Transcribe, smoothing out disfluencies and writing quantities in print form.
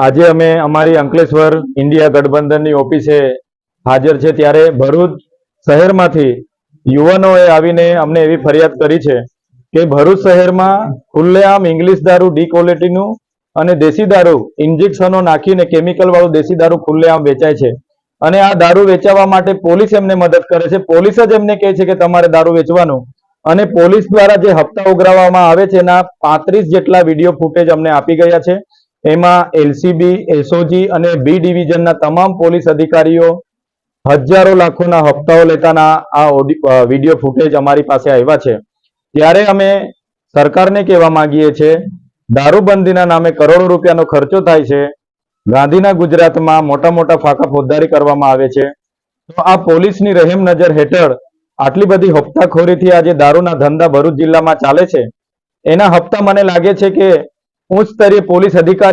આજે અમે અમારી અંકલેશ્વર ઇન્ડિયા ગઠબંધનની ઓફિસે હાજર છે ત્યારે ભરૂચ શહેરમાંથી યુવાનોએ આવીને અમને એવી ફરિયાદ કરી છે કે ભરૂચ શહેરમાં ખુલ્લેઆમ ઇંગ્લિશ દારૂ ડી ક્વોલિટીનું અને દેશી દારૂ ઇન્જેક્શનો નાખીને કેમિકલ વાળું દેશી દારૂ ખુલ્લેઆમ વેચાય છે અને આ દારૂ વેચવા માટે પોલીસ એમને મદદ કરે છે. પોલીસ જ એમને કહે છે કે તમારે દારૂ વેચવાનું અને પોલીસ દ્વારા જે હપ્તા ઉઘરાવવામાં આવે છે એના 35 જેટલા વિડીયો ફૂટેજ અમને આપી ગયા છે. એમાં એલસીબી, એસઓજી અને બી ડિવિઝનના તમામ પોલીસ અધિકારીઓ હજારો લાખોના હપ્તાઓ લેતાના આ વિડીયો ફૂટેજ અમારી પાસે આવ્યા છે. ત્યારે અમે સરકારને કહેવા માંગીએ છીએ, દારૂબંધીના નામે કરોડો રૂપિયાનો ખર્ચો થાય છે. ગાંધીના ગુજરાતમાં મોટા મોટા ફાંકા ફોજદારી કરવામાં આવે છે. તો આ પોલીસની રહેમ નજર હેઠળ આટલી બધી હપ્તાખોરીથી આ જે દારૂના ધંધા ભરૂચ જિલ્લામાં ચાલે છે એના હપ્તા મને લાગે છે કે ઉચ્ચ સ્તરીય પોલીસ અધિકારી